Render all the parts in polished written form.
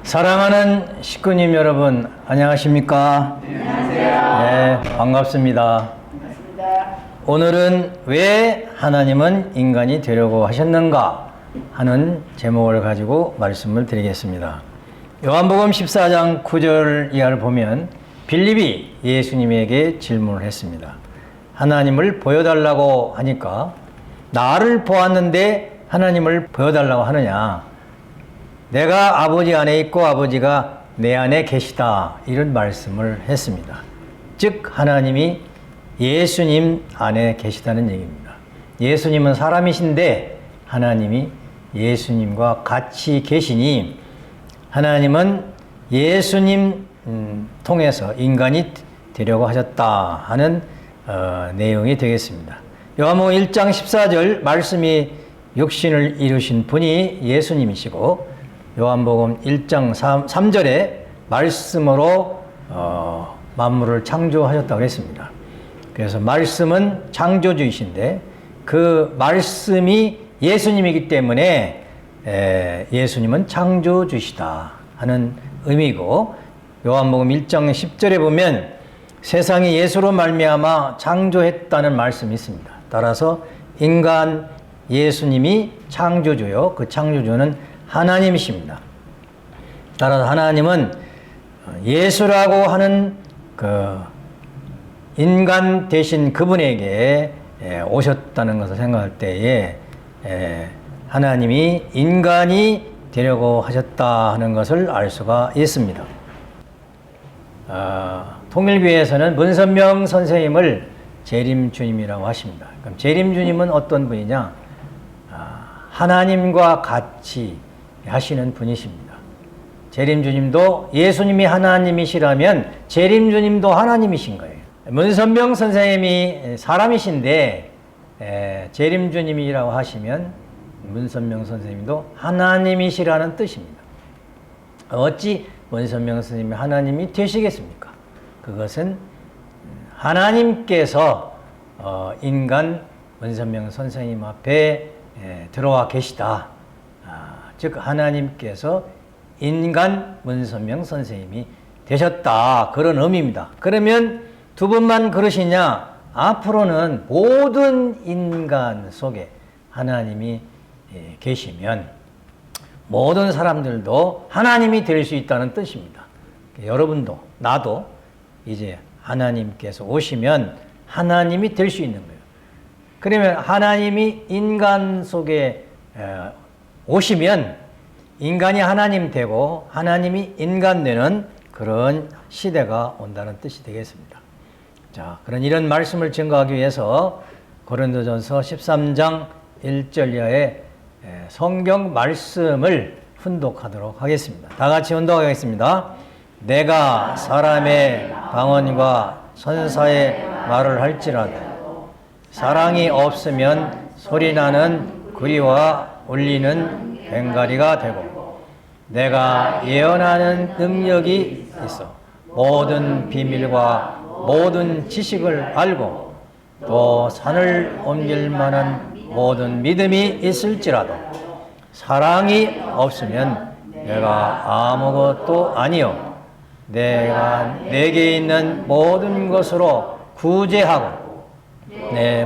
사랑하는 식구님 여러분, 안녕하십니까? 안녕하세요. 네, 반갑습니다. 반갑습니다. 오늘은 왜 하나님은 인간이 되려고 하셨는가 하는 제목을 가지고 말씀을 드리겠습니다. 요한복음 14장 9절 이하를 보면 빌립이 예수님에게 질문을 했습니다. 하나님을 보여달라고 하니까 나를 보았는데 하나님을 보여달라고 하느냐? 내가 아버지 안에 있고 아버지가 내 안에 계시다, 이런 말씀을 했습니다. 즉 하나님이 예수님 안에 계시다는 얘기입니다. 예수님은 사람이신데 하나님이 예수님과 같이 계시니 하나님은 예수님 통해서 인간이 되려고 하셨다 하는 내용이 되겠습니다. 요한복음 1장 14절 말씀이 육신을 이루신 분이 예수님이시고, 요한복음 1장 3절에 말씀으로 만물을 창조하셨다고 했습니다. 그래서 말씀은 창조주이신데 그 말씀이 예수님이기 때문에 예수님은 창조주시다 하는 의미고, 요한복음 1장 10절에 보면 세상이 예수로 말미암아 창조했다는 말씀이 있습니다. 따라서 인간 예수님이 창조주요, 그 창조주는 하나님이십니다. 따라서 하나님은 예수라고 하는 그 인간 되신 그분에게 오셨다는 것을 생각할 때에 하나님이 인간이 되려고 하셨다 하는 것을 알 수가 있습니다. 통일교회에서는 문선명 선생님을 재림주님이라고 하십니다. 그럼 재림주님은 어떤 분이냐? 하나님과 같이 하시는 분이십니다. 재림주님도 예수님이 하나님이시라면 재림주님도 하나님이신 거예요. 문선명 선생님이 사람이신데 재림주님이라고 하시면 문선명 선생님도 하나님이시라는 뜻입니다. 어찌 문선명 선생님이 하나님이 되시겠습니까? 그것은 하나님께서 인간 문선명 선생님 앞에 들어와 계시다. 즉 하나님께서 인간 문선명 선생님이 되셨다, 그런 의미입니다. 그러면 두 분만 그러시냐? 앞으로는 모든 인간 속에 하나님이 계시면 모든 사람들도 하나님이 될 수 있다는 뜻입니다. 여러분도 나도 이제 하나님께서 오시면 하나님이 될 수 있는 거예요. 그러면 하나님이 인간 속에 오시면 인간이 하나님 되고 하나님이 인간 되는 그런 시대가 온다는 뜻이 되겠습니다. 자, 그런 이런 말씀을 증거하기 위해서 고린도전서 13장 1절 이하의 성경 말씀을 훈독하도록 하겠습니다. 다 같이 훈독하겠습니다. 내가 사람의 방언과 선사의 말을 할지라도 사랑이 없으면 소리나는 구리와 울리는 괭가리가 되고, 내가 예언하는 능력이 있어 모든 비밀과 모든 지식을 알고 또 산을 옮길 만한 모든 믿음이 있을지라도 사랑이 없으면 내가 아무것도 아니요 내가 내게 있는 모든 것으로 구제하고 내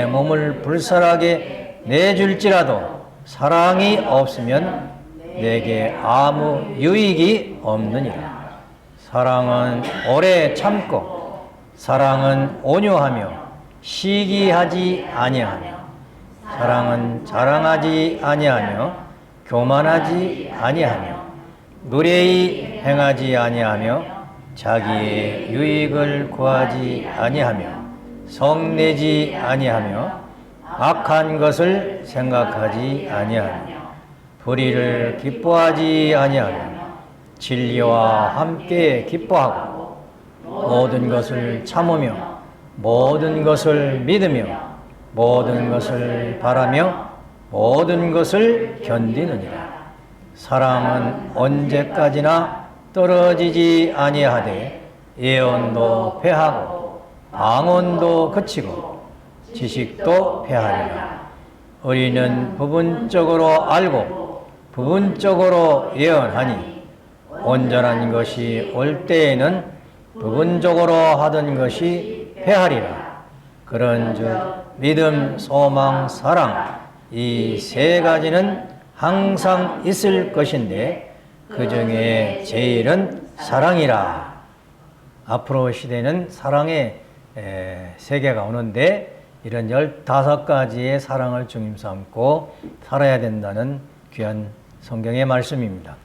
몸을 불살하게 내줄지라도 사랑이 없으면 내게 아무 유익이 없느니라. 사랑은 오래 참고 사랑은 온유하며 시기하지 아니하며 사랑은 자랑하지 아니하며 교만하지 아니하며 무례히 행하지 아니하며 자기의 유익을 구하지 아니하며 성내지 아니하며 악한 것을 생각하지 아니하며 불의를 기뻐하지 아니하며 진리와 함께 기뻐하고 모든 것을 참으며 모든 것을 믿으며 모든 것을 바라며 모든 것을 견디느니라. 사랑은 언제까지나 떨어지지 아니하되 예언도 패하고 방언도 그치고 지식도 패하리라. 우리는 부분적으로 알고 부분적으로 예언하니 온전한 것이 올 때에는 부분적으로 하던 것이 패하리라. 그런즉 믿음, 소망, 사랑 이 세 가지는 항상 있을 것인데 그 중에 제일은 사랑이라. 앞으로 시대는 사랑의 세계가 오는데 이런 15가지의 사랑을 중심 삼고 살아야 된다는 귀한 성경의 말씀입니다.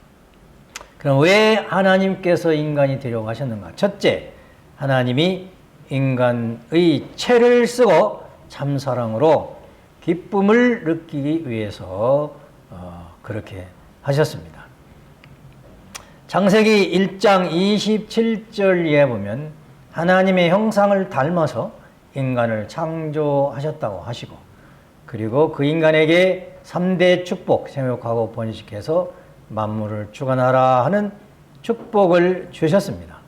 그럼 왜 하나님께서 인간이 되려고 하셨는가? 첫째, 하나님이 인간의 채를 쓰고 참사랑으로 기쁨을 느끼기 위해서 그렇게 하셨습니다. 창세기 1장 27절에 보면 하나님의 형상을 닮아서 인간을 창조하셨다고 하시고, 그리고 그 인간에게 3대 축복, 생육하고 번식해서 만물을 주관하라 하는 축복을 주셨습니다.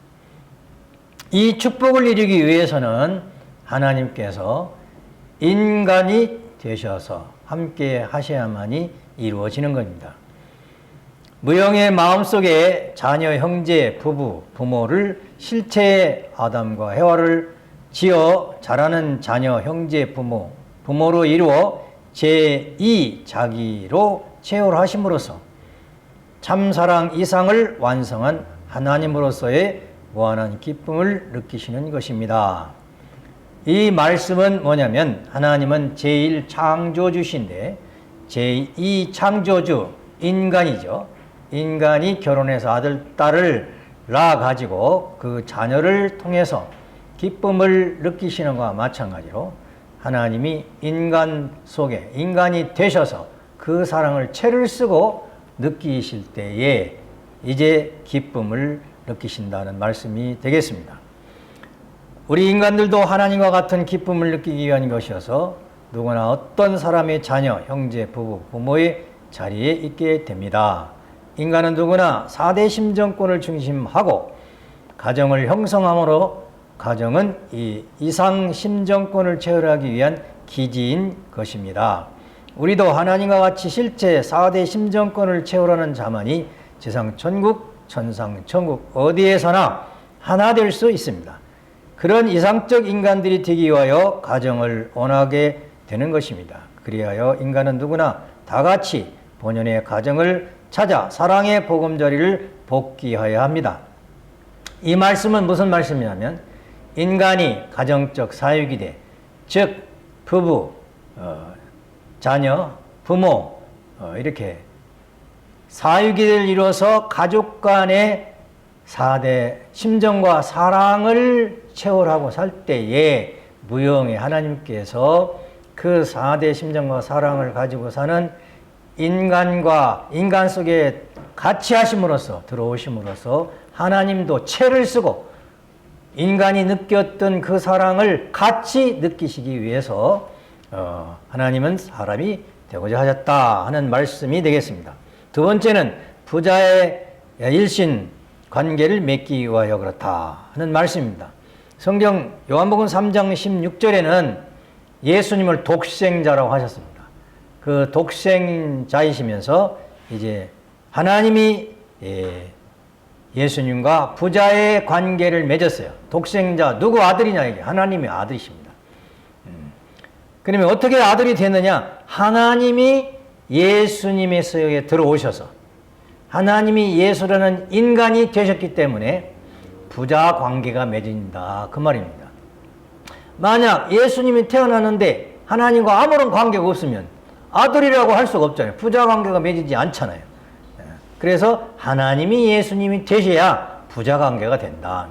이 축복을 이루기 위해서는 하나님께서 인간이 되셔서 함께 하셔야만이 이루어지는 겁니다. 무형의 마음속에 자녀, 형제, 부부, 부모를 실체의 아담과 해와를 지어 자라는 자녀, 형제, 부모로 이루어 제2 자기로 채울하심으로써 참사랑 이상을 완성한 하나님으로서의 무한한 기쁨을 느끼시는 것입니다. 이 말씀은 뭐냐면 하나님은 제1창조주신데 제2창조주 인간이죠. 인간이 결혼해서 아들, 딸을 낳아가지고 그 자녀를 통해서 기쁨을 느끼시는 것과 마찬가지로 하나님이 인간 속에 인간이 되셔서 그 사랑을 채를 쓰고 느끼실 때에 이제 기쁨을 느끼신다는 말씀이 되겠습니다. 우리 인간들도 하나님과 같은 기쁨을 느끼기 위한 것이어서 누구나 어떤 사람의 자녀, 형제, 부부, 부모의 자리에 있게 됩니다. 인간은 누구나 4대 심정권을 중심하고 가정을 형성함으로 가정은 이 이상 심정권을 채울하기 위한 기지인 것입니다. 우리도 하나님과 같이 실제 4대 심정권을 채우라는 자만이 지상 천국, 천상 천국 어디에서나 하나 될 수 있습니다. 그런 이상적 인간들이 되기 위하여 가정을 원하게 되는 것입니다. 그리하여 인간은 누구나 다 같이 본연의 가정을 찾아 사랑의 보금자리를 복귀하여야 합니다. 이 말씀은 무슨 말씀이냐면 인간이 가정적 사육이 돼, 즉 부부, 자녀, 부모 이렇게 사육이를 이루어서 가족 간의 4대 심정과 사랑을 채울하고 살 때에 무형의 하나님께서 그 4대 심정과 사랑을 가지고 사는 인간과 인간 속에 같이 하심으로써 들어오심으로써 하나님도 채를 쓰고 인간이 느꼈던 그 사랑을 같이 느끼시기 위해서 하나님은 사람이 되고자 하셨다 하는 말씀이 되겠습니다. 두 번째는 부자의 일신 관계를 맺기 위하여 그렇다 하는 말씀입니다. 성경 요한복음 3장 16절에는 예수님을 독생자라고 하셨습니다. 그 독생자이시면서 이제 하나님이 예수님과 부자의 관계를 맺었어요. 독생자 누구 아들이냐 이게 하나님의 아들이십니다. 그러면 어떻게 아들이 됐느냐? 하나님이 예수님의 속에 들어오셔서 하나님이 예수라는 인간이 되셨기 때문에 부자 관계가 맺어진다 그 말입니다. 만약 예수님이 태어나는데 하나님과 아무런 관계가 없으면 아들이라고 할 수가 없잖아요. 부자 관계가 맺어지지 않잖아요. 그래서 하나님이 예수님이 되셔야 부자 관계가 된다.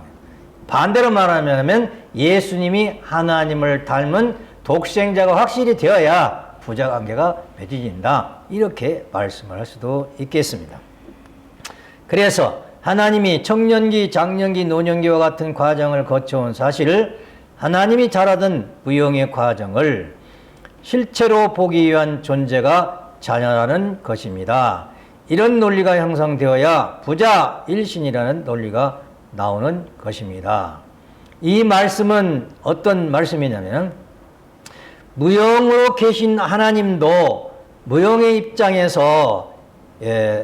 반대로 말하면 예수님이 하나님을 닮은 독생자가 확실히 되어야 부자 관계가 맺어진다. 이렇게 말씀을 할 수도 있겠습니다. 그래서 하나님이 청년기, 장년기, 노년기와 같은 과정을 거쳐온 사실을 하나님이 잘하던 무형의 과정을 실체로 보기 위한 존재가 자녀라는 것입니다. 이런 논리가 형성되어야 부자 일신이라는 논리가 나오는 것입니다. 이 말씀은 어떤 말씀이냐면 무형으로 계신 하나님도 무형의 입장에서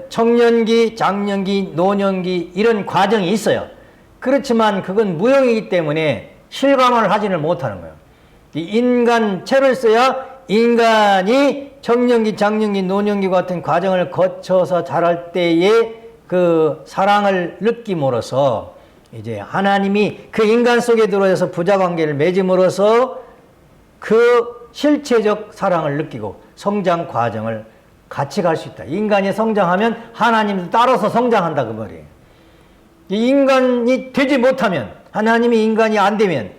청년기, 장년기, 노년기 이런 과정이 있어요. 그렇지만 그건 무형이기 때문에 실감을 하지는 못하는 거예요. 이 인간체를 써야 인간이 청년기, 장년기, 노년기 같은 과정을 거쳐서 자랄 때에 그 사랑을 느낌으로써 이제 하나님이 그 인간 속에 들어와서 부자관계를 맺음으로써 그 실체적 사랑을 느끼고 성장 과정을 같이 갈 수 있다. 인간이 성장하면 하나님도 따라서 성장한다 그 말이에요. 이 인간이 되지 못하면, 하나님이 인간이 안 되면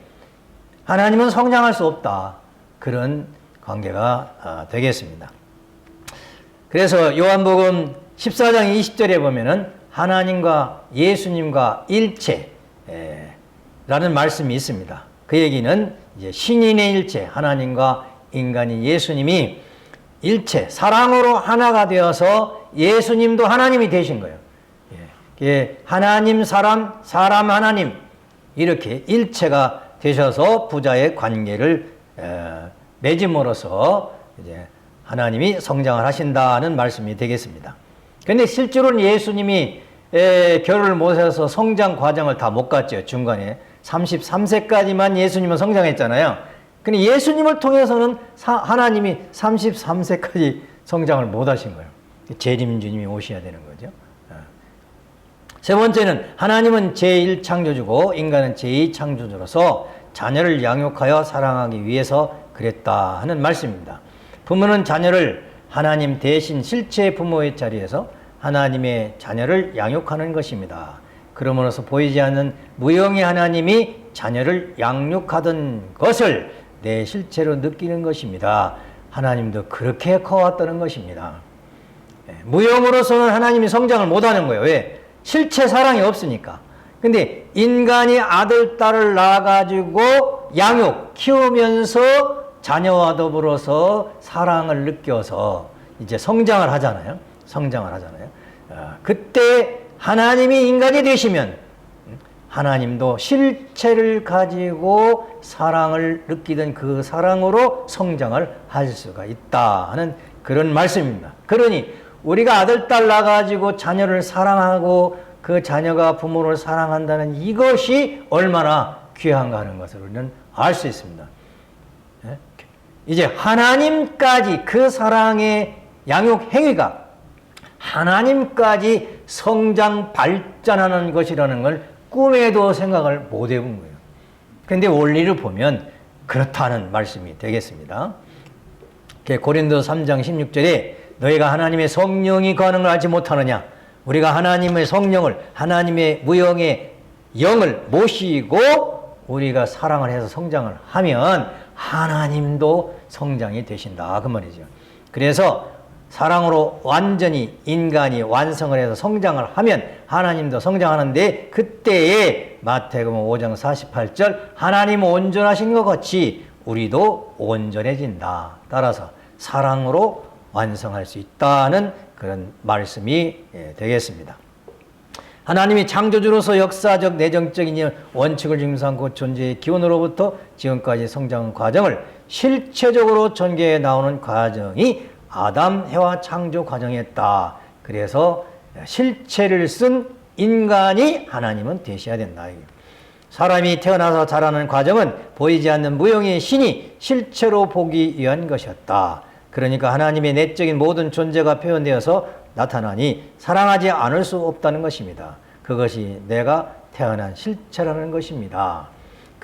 하나님은 성장할 수 없다. 그런 관계가 되겠습니다. 그래서 요한복음 14장 20절에 보면은 하나님과 예수님과 일체라는 말씀이 있습니다. 그 얘기는 이제 신인의 일체, 하나님과 인간이 예수님이 일체, 사랑으로 하나가 되어서 예수님도 하나님이 되신 거예요. 하나님, 사람, 사람, 하나님 이렇게 일체가 되셔서 부자의 관계를 맺음으로써 이제 하나님이 성장을 하신다는 말씀이 되겠습니다. 그런데 실제로는 예수님이 결혼을 못해서 성장 과정을 다 못 갔죠. 중간에 33세까지만 예수님은 성장했잖아요. 근데 예수님을 통해서는 하나님이 33세까지 성장을 못 하신 거예요. 재림주님이 오셔야 되는 거죠. 세 번째는 하나님은 제1창조주고 인간은 제2창조주로서 자녀를 양육하여 사랑하기 위해서 그랬다 하는 말씀입니다. 부모는 자녀를 하나님 대신 실제 부모의 자리에서 하나님의 자녀를 양육하는 것입니다. 그러므로서 보이지 않는 무형의 하나님이 자녀를 양육하던 것을 내 실체로 느끼는 것입니다. 하나님도 그렇게 커왔다는 것입니다. 무형으로서는 하나님이 성장을 못하는 거예요. 왜? 실체 사랑이 없으니까. 근데 인간이 아들, 딸을 낳아가지고 양육, 키우면서 자녀와 더불어서 사랑을 느껴서 이제 성장을 하잖아요. 그때 하나님이 인간이 되시면 하나님도 실체를 가지고 사랑을 느끼던 그 사랑으로 성장을 할 수가 있다 하는 그런 말씀입니다. 그러니 우리가 아들, 딸 낳아가지고 자녀를 사랑하고 그 자녀가 부모를 사랑한다는 이것이 얼마나 귀한가 하는 것을 우리는 알 수 있습니다. 이제 하나님까지 그 사랑의 양육 행위가 하나님까지 성장 발전하는 것이라는 걸 꿈에도 생각을 못 해본 거예요. 그런데 원리를 보면 그렇다는 말씀이 되겠습니다. 고린도서 3장 16절에 너희가 하나님의 성령이 거하는 걸 알지 못하느냐? 우리가 하나님의 성령을, 하나님의 무형의 영을 모시고 우리가 사랑을 해서 성장을 하면 하나님도 성장이 되신다 그 말이죠. 그래서 사랑으로 완전히 인간이 완성을 해서 성장을 하면 하나님도 성장하는데, 그때에 마태복음 5장 48절 하나님 온전하신 것 같이 우리도 온전해진다. 따라서 사랑으로 완성할 수 있다는 그런 말씀이 되겠습니다. 하나님이 창조주로서 역사적 내정적인 원칙을 짐삼고 존재의 기원으로부터 지금까지 성장 과정을 실체적으로 전개해 나오는 과정이 아담, 해와 창조 과정이었다. 그래서 실체를 쓴 인간이 하나님은 되셔야 된다. 사람이 태어나서 자라는 과정은 보이지 않는 무형의 신이 실체로 보기 위한 것이었다. 그러니까 하나님의 내적인 모든 존재가 표현되어서 나타나니 사랑하지 않을 수 없다는 것입니다. 그것이 내가 태어난 실체라는 것입니다.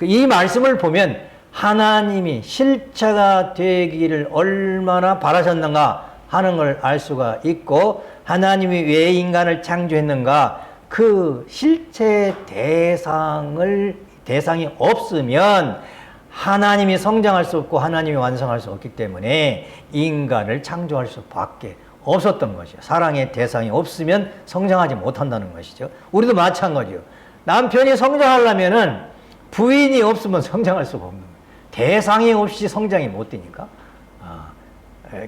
이 말씀을 보면 하나님이 실체가 되기를 얼마나 바라셨는가 하는 걸 알 수가 있고, 하나님이 왜 인간을 창조했는가, 그 실체 대상이 없으면 하나님이 성장할 수 없고 하나님이 완성할 수 없기 때문에 인간을 창조할 수밖에 없었던 것이죠. 사랑의 대상이 없으면 성장하지 못한다는 것이죠. 우리도 마찬가지요. 남편이 성장하려면은 부인이 없으면 성장할 수가 없는 거예요. 대상이 없이 성장이 못 되니까.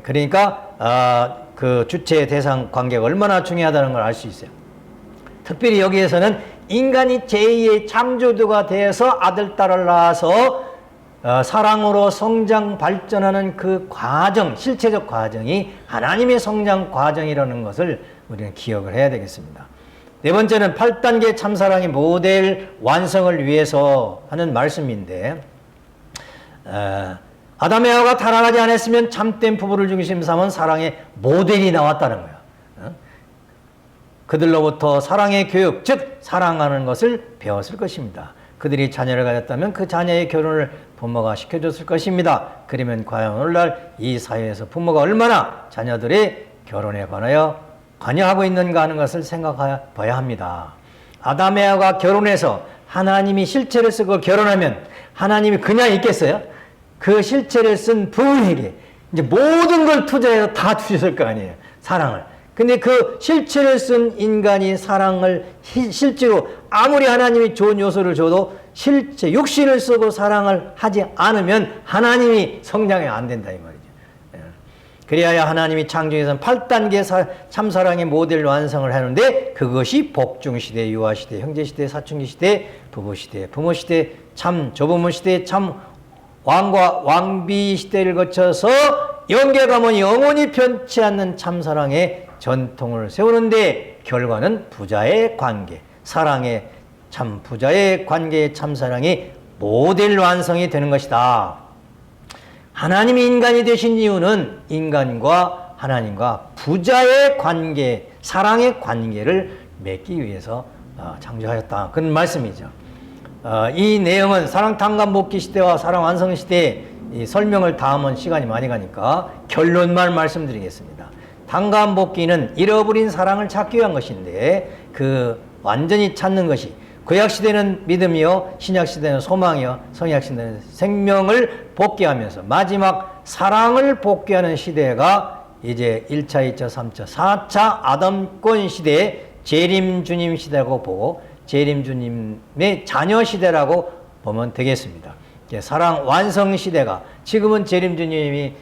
그러니까 그 주체 대상 관계가 얼마나 중요하다는 걸 알 수 있어요. 특별히 여기에서는 인간이 제2의 창조주가 되어서 아들, 딸을 낳아서 사랑으로 성장 발전하는 그 과정, 실체적 과정이 하나님의 성장 과정이라는 것을 우리는 기억을 해야 되겠습니다. 네 번째는 8단계 참사랑의 모델 완성을 위해서 하는 말씀인데, 아담 에와가 타락하지 않았으면 참된 부부를 중심 삼은 사랑의 모델이 나왔다는 거예요. 그들로부터 사랑의 교육, 즉 사랑하는 것을 배웠을 것입니다. 그들이 자녀를 가졌다면 그 자녀의 결혼을 부모가 시켜줬을 것입니다. 그러면 과연 오늘날 이 사회에서 부모가 얼마나 자녀들의 결혼에 관하여 관여하고 있는가 하는 것을 생각해 봐야 합니다. 아담 에와가 결혼해서 하나님이 실체를 쓰고 결혼하면 하나님이 그냥 있겠어요? 그 실체를 쓴 부부에게 이제 모든 걸 투자해서 다 주셨을 거 아니에요. 사랑을. 근데 그 실체를 쓴 인간이 사랑을 실제로 아무리 하나님이 좋은 요소를 줘도 실제 육신을 쓰고 사랑을 하지 않으면 하나님이 성장이 안 된다 이 말이죠. 그래야 하나님이 창조에서는 8단계 참사랑의 모델로 완성을 하는데, 그것이 복중시대, 유아시대, 형제시대, 사춘기시대, 부부시대, 부모시대, 참 조부모시대, 참 왕과 왕비 시대를 거쳐서 영계가문 영원히 변치 않는 참사랑의 전통을 세우는데, 결과는 부자의 관계, 사랑의 참 부자의 관계의 참사랑이 모델 완성이 되는 것이다. 하나님이 인간이 되신 이유는 인간과 하나님과 부자의 관계, 사랑의 관계를 맺기 위해서 창조하였다. 그런 말씀이죠. 이 내용은 사랑 탕감 복귀 시대와 사랑 완성 시대의 이 설명을 다 하면 시간이 많이 가니까 결론만 말씀드리겠습니다. 탕감 복귀는 잃어버린 사랑을 찾기 위한 것인데, 그 완전히 찾는 것이 구약 시대는 믿음이요, 신약 시대는 소망이요, 성약 시대는 생명을 복귀하면서 마지막 사랑을 복귀하는 시대가 이제 1차, 2차, 3차, 4차 아담권 시대의 재림 주님 시대라고 보고, 재림 주님의 자녀 시대라고 보면 되겠습니다. 사랑 완성 시대가 지금은 재림 주님이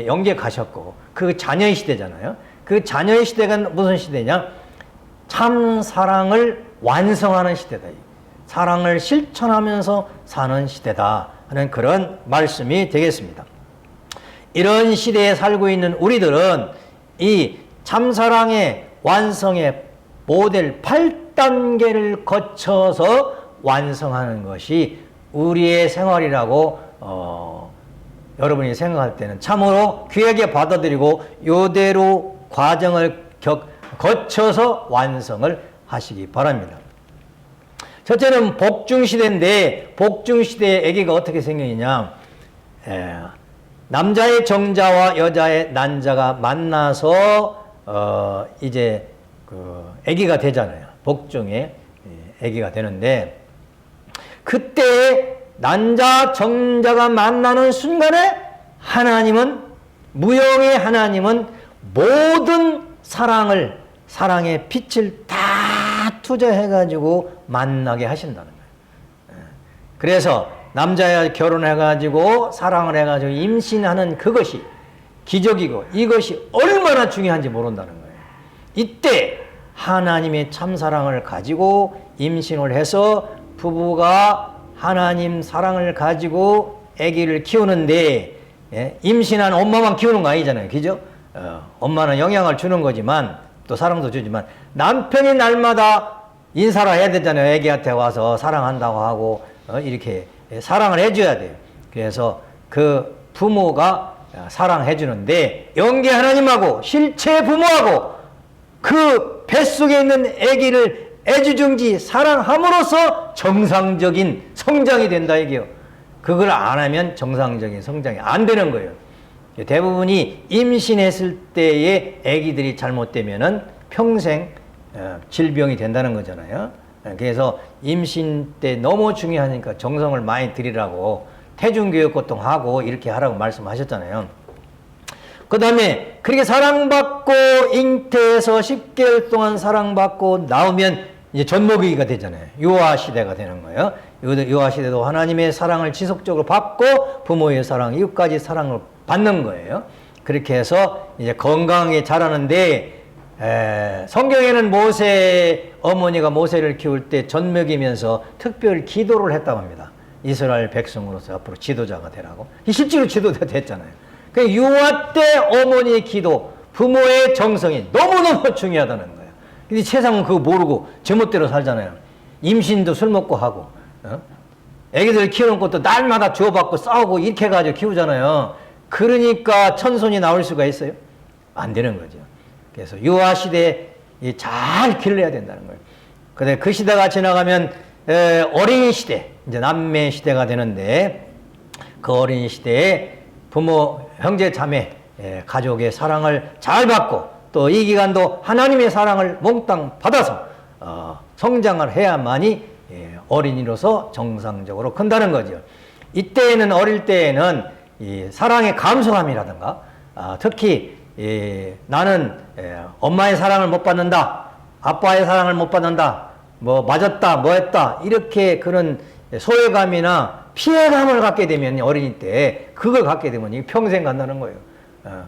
영계 가셨고 그 자녀의 시대잖아요. 그 자녀의 시대가 무슨 시대냐? 참 사랑을 완성하는 시대다. 사랑을 실천하면서 사는 시대다 하는 그런 말씀이 되겠습니다. 이런 시대에 살고 있는 우리들은 이 참사랑의 완성의 모델 8단계를 거쳐서 완성하는 것이 우리의 생활이라고 여러분이 생각할 때는 참으로 귀하게 받아들이고 이대로 과정을 거쳐서 완성을 하시기 바랍니다. 첫째는 복중시대인데, 복중시대의 아기가 어떻게 생기느냐, 남자의 정자와 여자의 난자가 만나서 이제 그 아기가 되잖아요. 복중에 아기가 되는데, 그때 난자 정자가 만나는 순간에 하나님은, 무형의 하나님은 모든 사랑의 빛을 다 투자해가지고 만나게 하신다는 거예요. 그래서 남자야 결혼해가지고 사랑을 해가지고 임신하는 그것이 기적이고 이것이 얼마나 중요한지 모른다는 거예요. 이때 하나님의 참사랑을 가지고 임신을 해서 부부가 하나님 사랑을 가지고 아기를 키우는데, 임신한 엄마만 키우는 거 아니잖아요. 그죠? 엄마는 영향을 주는 거지만 또 사랑도 주지만 남편이 날마다 인사를 해야 되잖아요. 아기한테 와서 사랑한다고 하고 이렇게 사랑을 해줘야 돼요. 그래서 그 부모가 사랑해 주는데, 영계 하나님하고 실체 부모하고 그 뱃속에 있는 아기를 애지중지 사랑함으로써 정상적인 성장이 된다 이게요. 그걸 안 하면 정상적인 성장이 안 되는 거예요. 대부분이 임신했을 때의 아기들이 잘못되면은 평생 질병이 된다는 거잖아요. 그래서 임신 때 너무 중요하니까 정성을 많이 들이라고 태중교육 고통하고 이렇게 하라고 말씀하셨잖아요. 그 다음에 그렇게 사랑받고 잉태해서 10개월 동안 사랑받고 나오면 이제 젖먹이기가 되잖아요. 유아 시대가 되는 거예요. 유아 시대도 하나님의 사랑을 지속적으로 받고 부모의 사랑, 이웃까지 사랑을 받는 거예요. 그렇게 해서 이제 건강하게 자라는데, 성경에는 모세 어머니가 모세를 키울 때 젖먹이면서 특별 기도를 했다고 합니다. 이스라엘 백성으로서 앞으로 지도자가 되라고. 실제로 지도자 됐잖아요. 그 유아 때 어머니의 기도, 부모의 정성이 너무너무 중요하다는 거예요. 근데 세상은 그거 모르고 제멋대로 살잖아요. 임신도 술 먹고 하고, 애기들 키우는 것도 날마다 주워받고 싸우고 이렇게 해가지고 키우잖아요. 그러니까 천손이 나올 수가 있어요? 안 되는 거죠. 그래서 유아 시대에 잘 길러야 된다는 거예요. 근데 그 시대가 지나가면 어린이 시대, 이제 남매 시대가 되는데, 그 어린이 시대에 부모, 형제, 자매, 가족의 사랑을 잘 받고 또 이 기간도 하나님의 사랑을 몽땅 받아서 성장을 해야만이 어린이로서 정상적으로 큰다는 거죠. 이때에는, 어릴 때에는 이 사랑의 감소함이라든가, 특히 나는 엄마의 사랑을 못 받는다, 아빠의 사랑을 못 받는다, 뭐 맞았다, 뭐 했다, 이렇게 그런 소외감이나 피해감을 갖게 되면, 어린이 때 그걸 갖게 되면 이게 평생 간다는 거예요.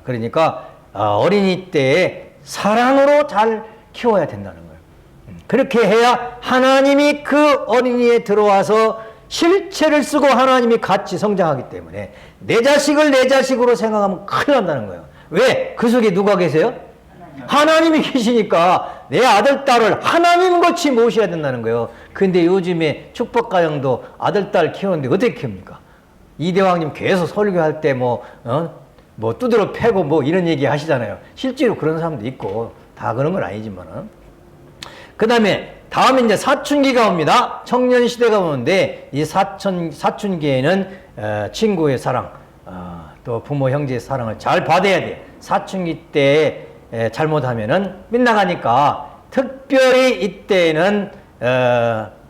그러니까 어린이 때에 사랑으로 잘 키워야 된다는 거예요. 그렇게 해야 하나님이 그 어린이에 들어와서 실체를 쓰고 하나님이 같이 성장하기 때문에 내 자식을 내 자식으로 생각하면 큰일 난다는 거예요. 왜? 그 속에 누가 계세요? 하나님이 계시니까 내 아들, 딸을 하나님같이 모셔야 된다는 거예요. 근데 요즘에 축복가정도 아들, 딸 키우는데 어떻게 키웁니까? 이대왕님 계속 설교할 때 뭐 두드러 패고 뭐 이런 얘기 하시잖아요. 실제로 그런 사람도 있고, 다 그런 건 아니지만은. 그 다음에 이제 사춘기가 옵니다. 청년 시대가 오는데, 이 사춘기에는 친구의 사랑, 또 부모, 형제의 사랑을 잘 받아야 돼. 사춘기 때 잘못하면은 빗나가니까, 특별히 이때는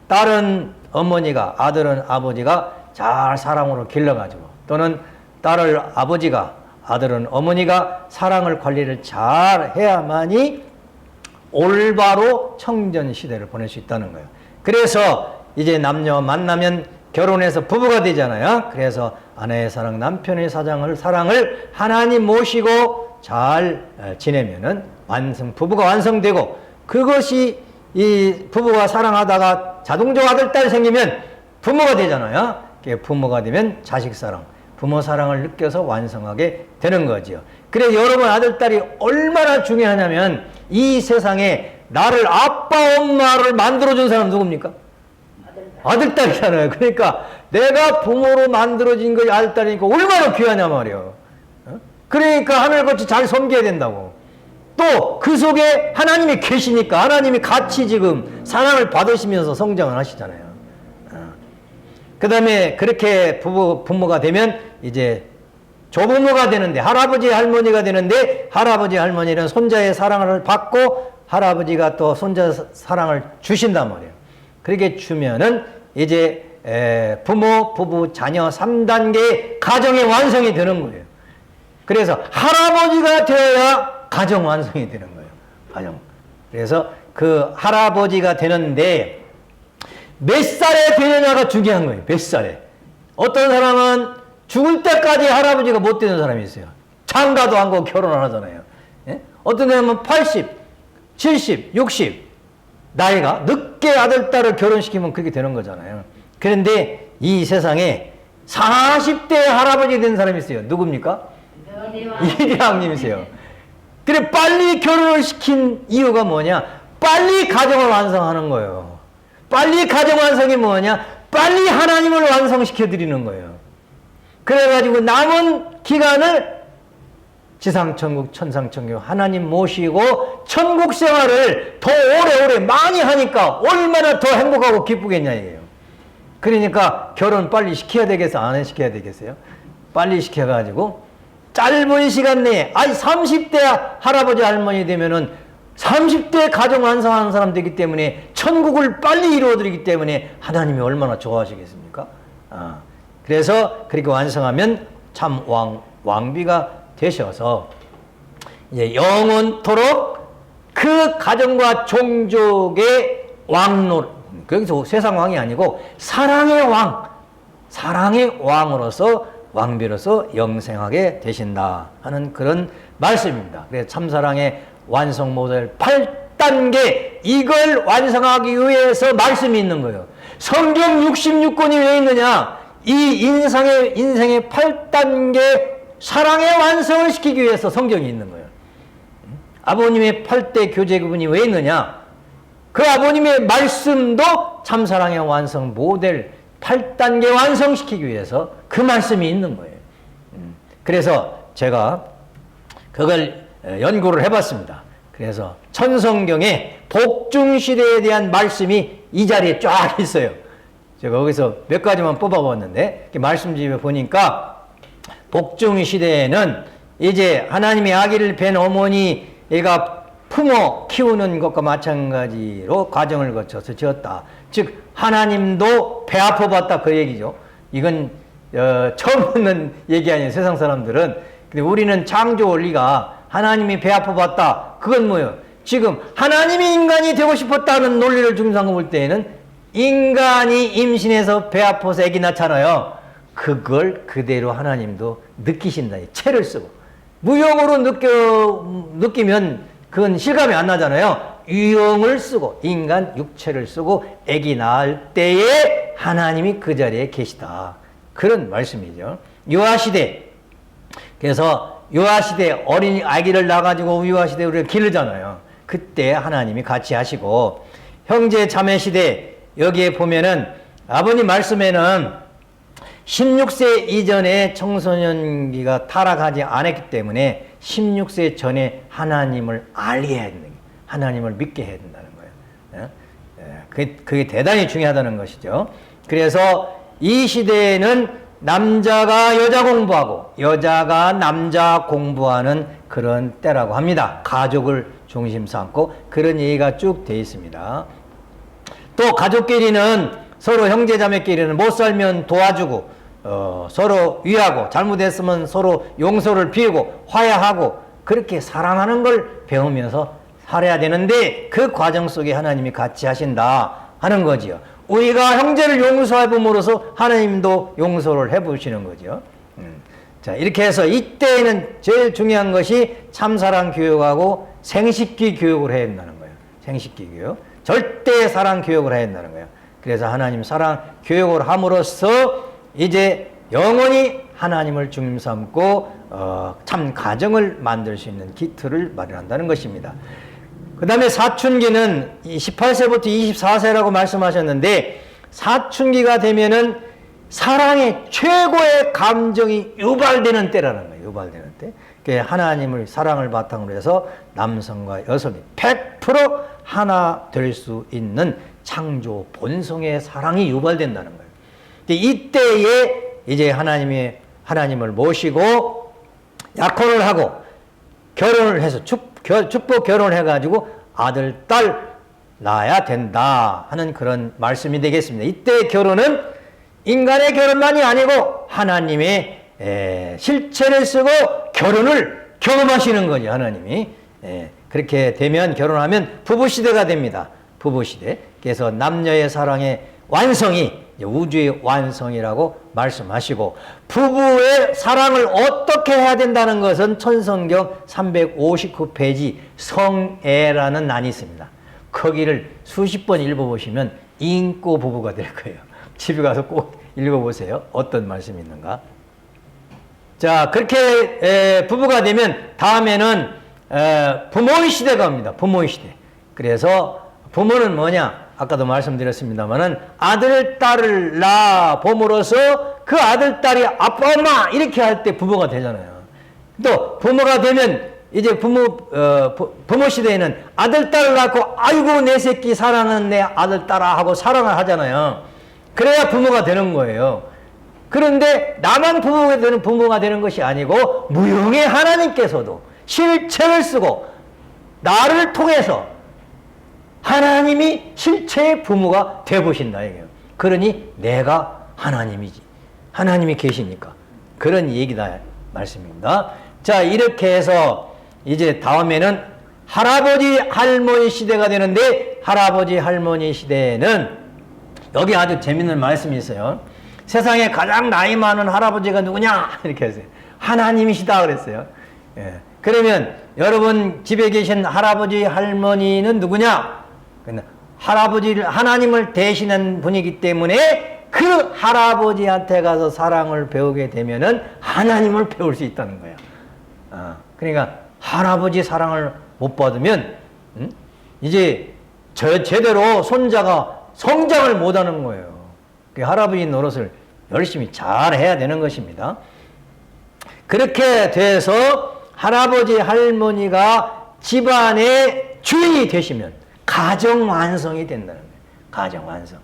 딸은 어머니가, 아들은 아버지가 잘 사랑으로 길러가지고, 또는 딸을 아버지가, 아들은 어머니가 사랑을 관리를 잘 해야만이 올바로 청전 시대를 보낼 수 있다는 거예요. 그래서 이제 남녀 만나면 결혼해서 부부가 되잖아요. 그래서 아내의 사랑, 남편의 사랑을 하나님 모시고 잘 지내면은 부부가 완성되고, 그것이 이 부부가 사랑하다가 자동적으로 아들, 딸 생기면 부모가 되잖아요. 부모가 되면 자식 사랑, 부모 사랑을 느껴서 완성하게 되는 거죠. 그래서 여러분 아들, 딸이 얼마나 중요하냐면, 이 세상에 나를 아빠, 엄마를 만들어준 사람 누굽니까? 아들, 딸이잖아요. 그러니까 내가 부모로 만들어진 것이 아들, 딸이니까 얼마나 귀하냐 말이에요. 그러니까 하늘같이 잘 섬겨야 된다고. 또 그 속에 하나님이 계시니까 하나님이 같이 지금 사랑을 받으시면서 성장을 하시잖아요. 그 다음에 그렇게 부모가 되면 이제 조부모가 되는데, 할아버지, 할머니가 되는데, 할아버지, 할머니는 손자의 사랑을 받고 할아버지가 또 손자 사랑을 주신단 말이에요. 그렇게 주면은 이제 부모, 부부, 자녀 3단계 가정의 완성이 되는 거예요. 그래서 할아버지가 되어야 가정 완성이 되는 거예요. 가정. 그래서 그 할아버지가 되는데 몇 살에 되느냐가 중요한 거예요. 몇 살에. 어떤 사람은 죽을 때까지 할아버지가 못 되는 사람이 있어요. 장가도 안 가고 결혼을 하잖아요. 예? 어떤 사람은 80, 70, 60 나이가 늦게 아들, 딸을 결혼시키면 그렇게 되는 거잖아요. 그런데 이 세상에 40대 할아버지 된 사람이 있어요. 누굽니까? 이대왕님이세요. 그래 빨리 결혼을 시킨 이유가 뭐냐? 빨리 가정을 완성하는 거예요. 빨리 가정 완성이 뭐냐? 빨리 하나님을 완성시켜 드리는 거예요. 그래가지고 남은 기간을 지상천국, 천상천국 하나님 모시고 천국 생활을 더 오래오래 많이 하니까 얼마나 더 행복하고 기쁘겠냐 이게요. 그러니까 결혼 빨리 시켜야 되겠어? 안 시켜야 되겠어요? 빨리 시켜가지고 짧은 시간 내에, 30대 할아버지 할머니 되면은 30대 가정 완성하는 사람 되기 때문에 천국을 빨리 이루어드리기 때문에 하나님이 얼마나 좋아하시겠습니까? 그래서 그렇게 완성하면 참 왕비가 되셔서 이제 영원토록 그 가정과 종족의 왕노, 거기서 세상 왕이 아니고 사랑의 왕, 사랑의 왕으로서 왕비로서 영생하게 되신다 하는 그런 말씀입니다. 그래서 참사랑의 완성 모델 8단계, 이걸 완성하기 위해서 말씀이 있는 거예요. 성경 66권이 왜 있느냐? 이 인생의 8단계 사랑의 완성을 시키기 위해서 성경이 있는 거예요. 아버님의 8대 교제 그분이 왜 있느냐? 그 아버님의 말씀도 참사랑의 완성 모델 8단계 완성시키기 위해서 그 말씀이 있는 거예요. 그래서 제가 그걸 연구를 해봤습니다. 그래서 천성경에 복중시대에 대한 말씀이 이 자리에 쫙 있어요. 제가 거기서 몇 가지만 뽑아봤는데 말씀집에 보니까 복중시대에는 이제 하나님의 아기를 뵌 어머니가 품어 키우는 것과 마찬가지로 과정을 거쳐서 지었다. 즉 하나님도 배 아파봤다 그 얘기죠. 이건 처음 듣는 얘기 아니에요. 세상 사람들은. 근데 우리는 창조 원리가 하나님이 배 아파봤다. 그건 뭐예요? 지금 하나님이 인간이 되고 싶었다는 논리를 중심삼고 볼 때에는 인간이 임신해서 배 아파서 애기 낳잖아요. 그걸 그대로 하나님도 느끼신다. 채를 쓰고. 무용으로 느끼면 그건 실감이 안 나잖아요. 유형을 쓰고 인간 육체를 쓰고 애기 낳을 때에 하나님이 그 자리에 계시다. 그런 말씀이죠. 유아시대. 그래서 유아시대 어린 아기를 낳아가지고 유아시대 우리가 기르잖아요. 그때 하나님이 같이 하시고 형제 자매 시대 여기에 보면은 아버님 말씀에는 16세 이전에 청소년기가 타락하지 않았기 때문에 16세 전에 하나님을 알게 해야 된다. 하나님을 믿게 해야 된다는 거예요. 그게 대단히 중요하다는 것이죠. 그래서 이 시대에는 남자가 여자 공부하고 여자가 남자 공부하는 그런 때라고 합니다. 가족을 중심 삼고 그런 얘기가 쭉 돼 있습니다. 또 가족끼리는 서로 형제자매끼리는 못 살면 도와주고 서로 위하고 잘못했으면 서로 용서를 비우고 화해하고 그렇게 사랑하는 걸 배우면서 살아야 되는데 그 과정 속에 하나님이 같이 하신다 하는 거지요. 우리가 형제를 용서해 봄으로써 하나님도 용서를 해 보시는 거죠. 자, 이렇게 해서 이때에는 제일 중요한 것이 참사랑 교육하고 생식기 교육을 해야 된다는 거예요. 생식기 교육. 절대 사랑 교육을 해야 된다는 거예요. 그래서 하나님 사랑 교육을 함으로써 이제 영원히 하나님을 중심 삼고 참 가정을 만들 수 있는 기틀을 마련한다는 것입니다. 그 다음에 사춘기는 18세부터 24세라고 말씀하셨는데 사춘기가 되면은 사랑의 최고의 감정이 유발되는 때라는 거예요. 유발되는 때. 하나님을 사랑을 바탕으로 해서 남성과 여성이 100% 하나 될 수 있는 창조 본성의 사랑이 유발된다는 거예요. 이때에 이제 하나님을 모시고 약혼을 하고 결혼을 해서 축복 결혼을 해가지고 아들, 딸 낳아야 된다 하는 그런 말씀이 되겠습니다. 이때 결혼은 인간의 결혼만이 아니고 하나님의 실체를 쓰고 결혼을 경험하시는 거죠. 하나님이. 그렇게 되면 결혼하면 부부시대가 됩니다. 부부시대. 그래서 남녀의 사랑의 완성이 우주의 완성이라고 말씀하시고 부부의 사랑을 어떻게 해야 된다는 것은 천성경 359페이지 성애라는 난이 있습니다. 거기를 수십 번 읽어보시면 인고 부부가 될 거예요. 집에 가서 꼭 읽어보세요. 어떤 말씀이 있는가. 자, 그렇게 부부가 되면 다음에는 부모의 시대가 옵니다. 부모의 시대. 그래서 부모는 뭐냐? 아까도 말씀드렸습니다만은 아들, 딸을 낳아 봄으로써 그 아들, 딸이 아빠, 엄마 이렇게 할 때 부모가 되잖아요. 또 부모가 되면 이제 부모 시대에는 아들, 딸을 낳고 아이고 내 새끼 사랑하는 내 아들, 딸아 하고 사랑을 하잖아요. 그래야 부모가 되는 거예요. 그런데 나만 부모가 되는 것이 아니고 무형의 하나님께서도 실체를 쓰고 나를 통해서 하나님이 실체의 부모가 되어보신다. 이게요. 그러니 내가 하나님이지. 하나님이 계시니까. 그런 얘기다. 말씀입니다. 자, 이렇게 해서 이제 다음에는 할아버지, 할머니 시대가 되는데 할아버지, 할머니 시대에는 여기 아주 재밌는 말씀이 있어요. 세상에 가장 나이 많은 할아버지가 누구냐? 이렇게 했어요. 하나님이시다 그랬어요. 예. 그러면 여러분 집에 계신 할아버지, 할머니는 누구냐? 하나님을 대신한 분이기 때문에 그 할아버지한테 가서 사랑을 배우게 되면은 하나님을 배울 수 있다는 거예요. 그러니까 할아버지 사랑을 못 받으면 이제 제대로 손자가 성장을 못하는 거예요. 그 할아버지 노릇을 열심히 잘 해야 되는 것입니다. 그렇게 돼서 할아버지 할머니가 집안의 주인이 되시면 가정 완성이 된다는 거예요. 가정 완성.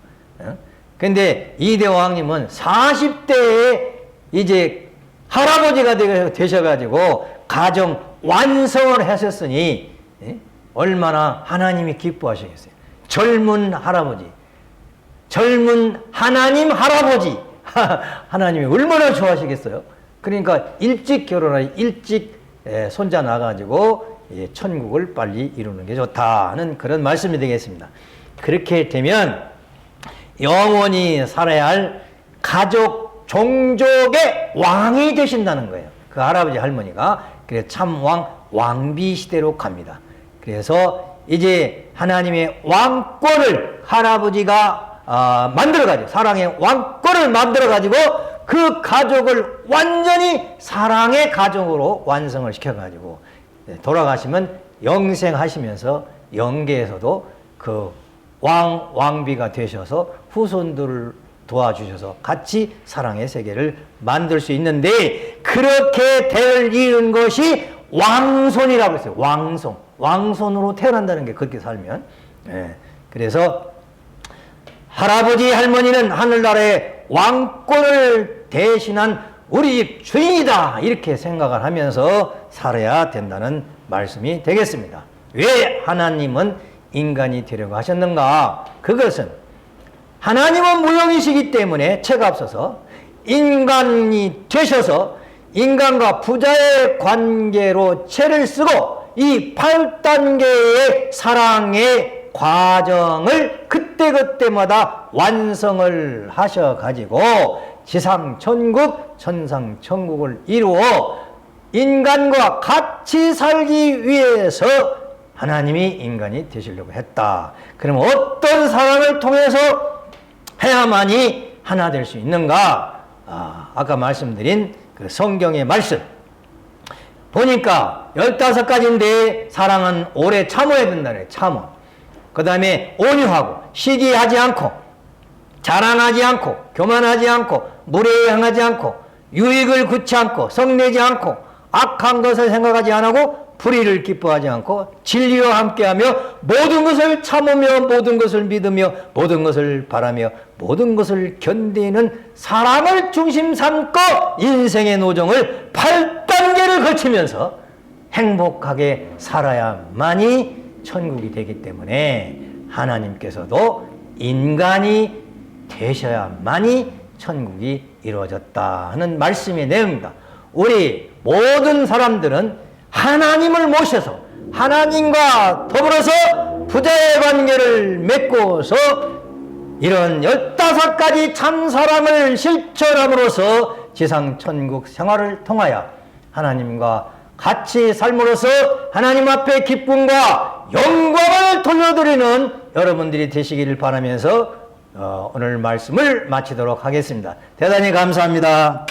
근데 이대왕님은 40대에 이제 할아버지가 되셔가지고 가정 완성을 하셨으니 얼마나 하나님이 기뻐하시겠어요. 젊은 할아버지, 젊은 하나님 할아버지, 하나님이 얼마나 좋아하시겠어요. 그러니까 일찍 결혼하여 일찍 손자 나가지고 천국을 빨리 이루는 게 좋다는 그런 말씀이 되겠습니다. 그렇게 되면 영원히 살아야 할 가족 종족의 왕이 되신다는 거예요. 그 할아버지 할머니가. 그래서 참왕 왕비 시대로 갑니다. 그래서 이제 하나님의 왕권을 할아버지가 만들어가지고 사랑의 왕권을 만들어가지고 그 가족을 완전히 사랑의 가족으로 완성을 시켜가지고 돌아가시면 영생하시면서 영계에서도 그 왕비가 되셔서 후손들을 도와주셔서 같이 사랑의 세계를 만들 수 있는데 그렇게 될 이은 것이 왕손이라고 했어요. 왕손으로 태어난다는 게 그렇게 살면. 그래서 할아버지 할머니는 하늘나라의 왕권을 대신한 우리 집 주인이다 이렇게 생각을 하면서 살아야 된다는 말씀이 되겠습니다. 왜 하나님은 인간이 되려고 하셨는가? 그것은 하나님은 무형이시기 때문에 채가 없어서 인간이 되셔서 인간과 부자의 관계로 채를 쓰고 이 8단계의 사랑의 과정을 그때그때마다 완성을 하셔가지고 지상천국, 천상천국을 이루어 인간과 같이 살기 위해서 하나님이 인간이 되시려고 했다. 그럼 어떤 사랑을 통해서 해야만이 하나 될 수 있는가? 아까 말씀드린 그 성경의 말씀 보니까 15가지인데 사랑은 오래 참아야 된다네. 참어. 그 다음에 온유하고 시기하지 않고 자랑하지 않고 교만하지 않고 무례행하지 않고 유익을 구치 않고 성내지 않고 악한 것을 생각하지 않고 불의를 기뻐하지 않고 진리와 함께하며 모든 것을 참으며 모든 것을 믿으며 모든 것을 바라며 모든 것을 견디는 사랑을 중심 삼고 인생의 노정을 8단계를 거치면서 행복하게 살아야만이 천국이 되기 때문에 하나님께서도 인간이 되셔야만이 천국이 이루어졌다 하는 말씀의 내용입니다. 우리 모든 사람들은 하나님을 모셔서 하나님과 더불어서 부자의 관계를 맺고서 이런 15가지 참사랑을 실천함으로써 지상천국 생활을 통하여 하나님과 같이 삶으로써 하나님 앞에 기쁨과 영광을 돌려드리는 여러분들이 되시기를 바라면서 오늘 말씀을 마치도록 하겠습니다. 대단히 감사합니다.